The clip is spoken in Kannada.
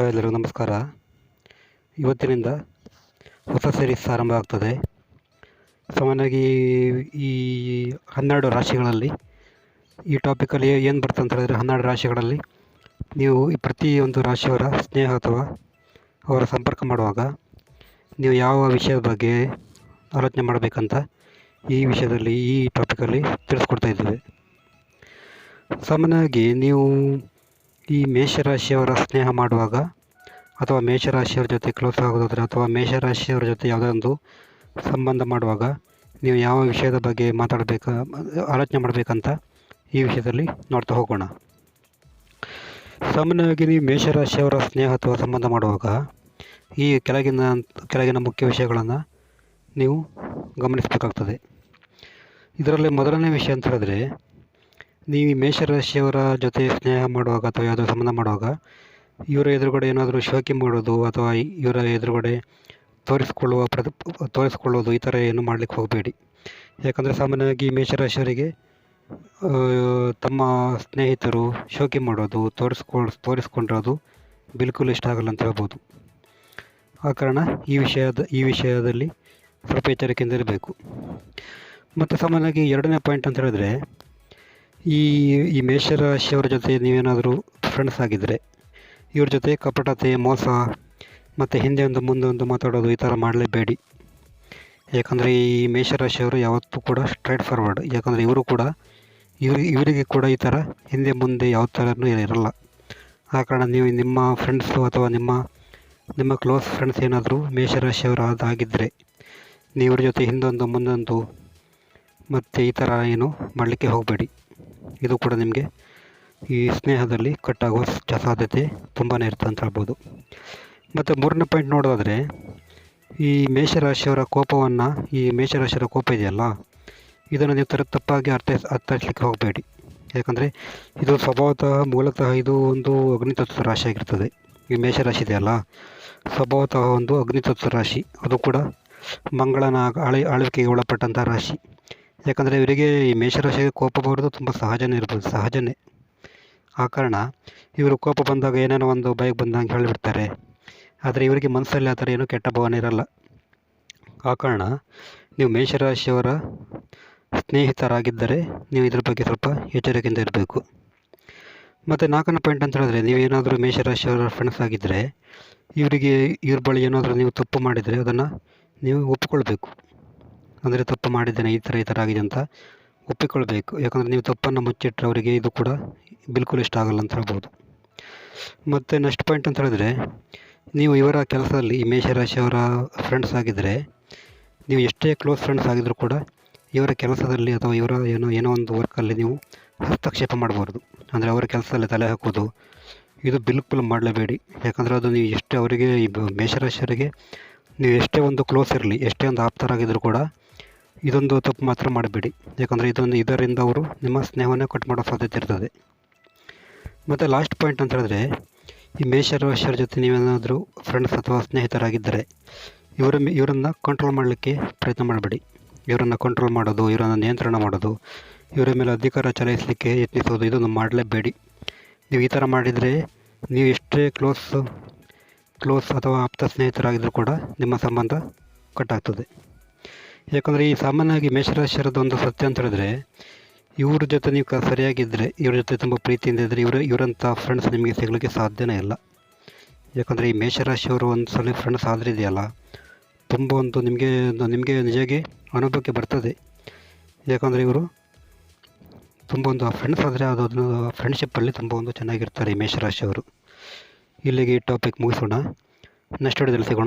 ಎಲ್ಲರಿಗೂ ನಮಸ್ಕಾರ. ಇವತ್ತಿನಿಂದ ಹೊಸ ಸೀರೀಸ್ ಆರಂಭ ಆಗ್ತದೆ. ಸಾಮಾನ್ಯವಾಗಿ ಈ 12 ರಾಶಿಗಳಲ್ಲಿ ಈ ಟಾಪಿಕಲ್ಲಿ ಏನು ಬರ್ತದೆ ಅಂತ ಹೇಳಿದರೆ, 12 ರಾಶಿಗಳಲ್ಲಿ ನೀವು ಈ ಪ್ರತಿಯೊಂದು ರಾಶಿಯವರ ಸ್ನೇಹ ಅಥವಾ ಅವರ ಸಂಪರ್ಕ ಮಾಡುವಾಗ ನೀವು ಯಾವ ವಿಷಯದ ಬಗ್ಗೆ ಆಲೋಚನೆ ಮಾಡಬೇಕಂತ ಈ ವಿಷಯದಲ್ಲಿ ಈ ಟಾಪಿಕಲ್ಲಿ ತಿಳಿಸ್ಕೊಡ್ತಾ ಇದ್ದೇವೆ. ಸಾಮಾನ್ಯವಾಗಿ ನೀವು ಈ ಮೇಷರಾಶಿಯವರ ಸ್ನೇಹ ಮಾಡುವಾಗ ಅಥವಾ ಮೇಷರಾಶಿಯವರ ಜೊತೆ ಕ್ಲೋಸ್ ಆಗೋದಾದರೆ ಅಥವಾ ಮೇಷರಾಶಿಯವರ ಜೊತೆ ಯಾವುದೋ ಒಂದು ಸಂಬಂಧ ಮಾಡುವಾಗ ನೀವು ಯಾವ ವಿಷಯದ ಬಗ್ಗೆ ಆಲೋಚನೆ ಮಾಡಬೇಕಂತ ಈ ವಿಷಯದಲ್ಲಿ ನೋಡ್ತಾ ಹೋಗೋಣ. ಸಾಮಾನ್ಯವಾಗಿ ನೀವು ಮೇಷರಾಶಿಯವರ ಸ್ನೇಹ ಅಥವಾ ಸಂಬಂಧ ಮಾಡುವಾಗ ಈ ಕೆಳಗಿನ ಮುಖ್ಯ ವಿಷಯಗಳನ್ನು ನೀವು ಗಮನಿಸಬೇಕಾಗ್ತದೆ. ಇದರಲ್ಲಿ ಮೊದಲನೇ ವಿಷಯ ಅಂತ ಹೇಳಿದ್ರೆ, ನೀವು ಮೇಷರಾಶಿಯವರ ಜೊತೆ ಸ್ನೇಹ ಮಾಡುವಾಗ ಅಥವಾ ಯಾವುದೋ ಸಂಬಂಧ ಮಾಡುವಾಗ ಇವರ ಎದುರುಗಡೆ ಏನಾದರೂ ಶೋಕಿ ಮಾಡೋದು ಅಥವಾ ಇವರ ಎದುರುಗಡೆ ತೋರಿಸ್ಕೊಳ್ಳೋದು ಈ ಥರ ಏನು ಮಾಡಲಿಕ್ಕೆ ಹೋಗಬೇಡಿ. ಯಾಕಂದರೆ ಸಾಮಾನ್ಯವಾಗಿ ಮೇಷರಾಶಿಯವರಿಗೆ ತಮ್ಮ ಸ್ನೇಹಿತರು ಶೋಕಿ ಮಾಡೋದು ತೋರಿಸ್ಕೊಂಡಿರೋದು ಬಿಲ್ಕುಲ್ ಇಷ್ಟ ಆಗಲ್ಲ ಅಂತ ಹೇಳ್ಬೋದು. ಆ ಕಾರಣ ಈ ವಿಷಯದಲ್ಲಿ ಸ್ವಲ್ಪ ಎಚ್ಚರಿಕೆಯಿಂದ ಇರಬೇಕು. ಮತ್ತು ಸಾಮಾನ್ಯವಾಗಿ ಎರಡನೇ ಪಾಯಿಂಟ್ ಅಂತ ಹೇಳಿದ್ರೆ, ಈ ಮೇಷರಾಶಿಯವರ ಜೊತೆ ನೀವೇನಾದರೂ ಫ್ರೆಂಡ್ಸ್ ಆಗಿದ್ದರೆ ಇವ್ರ ಜೊತೆ ಕಪಟತೆ, ಮೋಸ ಮತ್ತು ಹಿಂದೆ ಒಂದು ಮುಂದೆ ಒಂದು ಮಾತಾಡೋದು ಈ ಥರ ಮಾಡಲೇಬೇಡಿ. ಯಾಕಂದರೆ ಈ ಮೇಷರಾಶಿಯವರು ಯಾವತ್ತೂ ಕೂಡ ಸ್ಟ್ರೈಟ್ ಫಾರ್ವರ್ಡ್. ಯಾಕಂದರೆ ಇವರಿಗೆ ಕೂಡ ಈ ಥರ ಹಿಂದೆ ಮುಂದೆ ಯಾವ ಥರನೂ ಇರಲ್ಲ. ಆ ಕಾರಣ ನೀವು ನಿಮ್ಮ ಫ್ರೆಂಡ್ಸು ಅಥವಾ ನಿಮ್ಮ ಕ್ಲೋಸ್ ಫ್ರೆಂಡ್ಸ್ ಏನಾದರೂ ಮೇಷರಾಶಿಯವರು ಆಗಿದ್ದರೆ ನೀವು ಇವ್ರ ಜೊತೆ ಹಿಂದೊಂದು ಮುಂದೊಂದು ಮತ್ತು ಈ ಥರ ಏನು ಮಾಡಲಿಕ್ಕೆ ಹೋಗಬೇಡಿ. ಇದು ಕೂಡ ನಿಮಗೆ ಈ ಸ್ನೇಹದಲ್ಲಿ ಕಟ್ಟಾಗುವ ಸಾಧ್ಯತೆ ತುಂಬಾ ಇರ್ತದೆ ಅಂತ ಹೇಳ್ಬೋದು. ಮತ್ತು ಮೂರನೇ ಪಾಯಿಂಟ್ ನೋಡೋದಾದರೆ, ಈ ಮೇಷರಾಶಿಯವರ ಕೋಪ ಇದೆಯಲ್ಲ, ಇದನ್ನು ನೀವು ತಪ್ಪಾಗಿ ಅರ್ಥೈಸಲಿಕ್ಕೆ ಹೋಗಬೇಡಿ. ಯಾಕಂದರೆ ಇದು ಮೂಲತಃ ಇದು ಒಂದು ಅಗ್ನಿತತ್ವ ರಾಶಿ ಆಗಿರ್ತದೆ. ಈ ಮೇಷರಾಶಿ ಇದೆಯಲ್ಲ, ಸ್ವಭಾವತಃ ಒಂದು ಅಗ್ನಿತತ್ವ ರಾಶಿ. ಅದು ಕೂಡ ಮಂಗಳನ ಆಳ್ವಿಕೆಗೆ ಒಳಪಟ್ಟಂಥ ರಾಶಿ. ಯಾಕಂದರೆ ಇವರಿಗೆ ಈ ಮೇಷರಾಶಿಗೆ ಕೋಪ ಬರೋದು ತುಂಬ ಸಹಜನೇ. ಆ ಕಾರಣ ಇವರು ಕೋಪ ಬಂದಾಗ ಏನೇನೋ ಒಂದು ಬೈಕ್ ಬಂದಂಗೆ ಹೇಳಿಬಿಡ್ತಾರೆ. ಆದರೆ ಇವರಿಗೆ ಮನಸ್ಸಲ್ಲಿ ಆ ಥರ ಏನೂ ಕೆಟ್ಟ ಭಾವನೆ ಇರಲ್ಲ. ಆ ಕಾರಣ ನೀವು ಮೇಷರಾಶಿಯವರ ಸ್ನೇಹಿತರಾಗಿದ್ದರೆ ನೀವು ಇದ್ರ ಬಗ್ಗೆ ಸ್ವಲ್ಪ ಎಚ್ಚರಿಕೆಯಿಂದ ಇರಬೇಕು. ಮತ್ತು ನಾಲ್ಕನೇ ಪಾಯಿಂಟ್ ಅಂತ ಹೇಳಿದ್ರೆ, ನೀವೇನಾದರೂ ಮೇಷರಾಶಿಯವರ ಫ್ರೆಂಡ್ಸ್ ಆಗಿದ್ದರೆ ಇವ್ರ ಬಳಿ ಏನಾದರೂ ನೀವು ತಪ್ಪು ಮಾಡಿದರೆ ಅದನ್ನು ನೀವು ಒಪ್ಪಿಕೊಳ್ಬೇಕು. ಅಂದರೆ ತಪ್ಪು ಮಾಡಿದ್ದೇನೆ, ಈ ಥರ ಆಗಿದೆ ಅಂತ ಒಪ್ಪಿಕೊಳ್ಬೇಕು. ಯಾಕಂದರೆ ನೀವು ತಪ್ಪನ್ನು ಮುಚ್ಚಿಟ್ಟರೆ ಅವರಿಗೆ ಇದು ಕೂಡ ಬಿಲ್ಕುಲ್ ಇಷ್ಟ ಆಗಲ್ಲ ಅಂತ ಹೇಳ್ಬೋದು. ಮತ್ತು ನೆಕ್ಸ್ಟ್ ಪಾಯಿಂಟ್ ಅಂತ ಹೇಳಿದ್ರೆ, ನೀವು ಇವರ ಕೆಲಸದಲ್ಲಿ ಈ ಮೇಷರಾಶಿಯವರ ಫ್ರೆಂಡ್ಸ್ ಆಗಿದ್ದರೆ ನೀವು ಎಷ್ಟೇ ಕ್ಲೋಸ್ ಫ್ರೆಂಡ್ಸ್ ಆಗಿದ್ದರೂ ಕೂಡ ಇವರ ಕೆಲಸದಲ್ಲಿ ಅಥವಾ ಇವರ ಏನೋ ಒಂದು ವರ್ಕಲ್ಲಿ ನೀವು ಹಸ್ತಕ್ಷೇಪ ಮಾಡಬಾರ್ದು. ಅಂದರೆ ಅವರ ಕೆಲಸದಲ್ಲಿ ತಲೆ ಹಾಕೋದು ಇದು ಬಿಲ್ಕುಲ್ ಮಾಡಲೇಬೇಡಿ. ಯಾಕಂದರೆ ಅದು ನೀವು ಎಷ್ಟೇ ಅವರಿಗೆ ಈ ಮೇಷರಾಶಿಯವರಿಗೆ ನೀವು ಎಷ್ಟೇ ಒಂದು ಕ್ಲೋಸ್ ಇರಲಿ, ಎಷ್ಟೇ ಒಂದು ಆಪ್ತರಾಗಿದ್ದರೂ ಕೂಡ ಇದೊಂದು ತಪ್ಪು ಮಾತ್ರ ಮಾಡಬೇಡಿ. ಯಾಕಂದರೆ ಇದರಿಂದ ಅವರು ನಿಮ್ಮ ಸ್ನೇಹವನ್ನು ಕಟ್ ಮಾಡೋ ಸಾಧ್ಯತೆ ಇರ್ತದೆ. ಮತ್ತು ಲಾಸ್ಟ್ ಪಾಯಿಂಟ್ ಅಂತ ಹೇಳಿದ್ರೆ, ಈ ಮೇಷರಾಶಿಯವರ ಜೊತೆ ನೀವೇನಾದರೂ ಫ್ರೆಂಡ್ಸ್ ಅಥವಾ ಸ್ನೇಹಿತರಾಗಿದ್ದರೆ ಇವರನ್ನು ಕಂಟ್ರೋಲ್ ಮಾಡಲಿಕ್ಕೆ ಪ್ರಯತ್ನ ಮಾಡಬೇಡಿ. ಇವರನ್ನು ಕಂಟ್ರೋಲ್ ಮಾಡೋದು, ಇವರನ್ನು ನಿಯಂತ್ರಣ ಮಾಡೋದು, ಇವರ ಮೇಲೆ ಅಧಿಕಾರ ಚಲಾಯಿಸಲಿಕ್ಕೆ ಯತ್ನಿಸೋದು ಇದನ್ನು ಮಾಡಲೇಬೇಡಿ. ನೀವು ಈ ಥರ ಮಾಡಿದರೆ ನೀವು ಎಷ್ಟೇ ಕ್ಲೋಸ್ ಅಥವಾ ಆಪ್ತ ಸ್ನೇಹಿತರಾಗಿದ್ದರೂ ಕೂಡ ನಿಮ್ಮ ಸಂಬಂಧ ಕಟ್ಟಾಗ್ತದೆ. ಯಾಕಂದರೆ ಈ ಸಾಮಾನ್ಯವಾಗಿ ಮೇಷರಾಶಿಯರದ್ದು ಒಂದು ಸತ್ಯ ಅಂತ ಹೇಳಿದ್ರೆ, ಇವ್ರ ಜೊತೆ ನೀವು ಸರಿಯಾಗಿದ್ದರೆ, ಇವ್ರ ಜೊತೆ ತುಂಬ ಪ್ರೀತಿಯಿಂದ ಇದ್ದರೆ ಇವರಂಥ ಫ್ರೆಂಡ್ಸ್ ನಿಮಗೆ ಸಿಗಲಿಕ್ಕೆ ಸಾಧ್ಯನೇ ಇಲ್ಲ. ಯಾಕಂದರೆ ಈ ಮೇಷರಾಶಿಯವರು ಒಂದು ಸಲ ಫ್ರೆಂಡ್ಸ್ ಆದರೆ ಇದೆಯಲ್ಲ, ತುಂಬ ಒಂದು ನಿಮಗೆ ನಿಜವಾಗಿ ಅನುಭವಕ್ಕೆ ಬರ್ತದೆ. ಯಾಕಂದರೆ ಇವರು ತುಂಬ ಒಂದು ಫ್ರೆಂಡ್ಸ್ ಆದರೆ ಅದನ್ನು ಫ್ರೆಂಡ್ಶಿಪ್ಪಲ್ಲಿ ತುಂಬ ಒಂದು ಚೆನ್ನಾಗಿರ್ತಾರೆ ಈ ಮೇಷರಾಶಿಯವರು. ಇಲ್ಲಿಗೆ ಈ ಟಾಪಿಕ್ ಮುಗಿಸೋಣ. ನೆಕ್ಸ್ಟ್ ವಿಡಿಯೋದಲ್ಲಿ ಸಿಗೋಣ.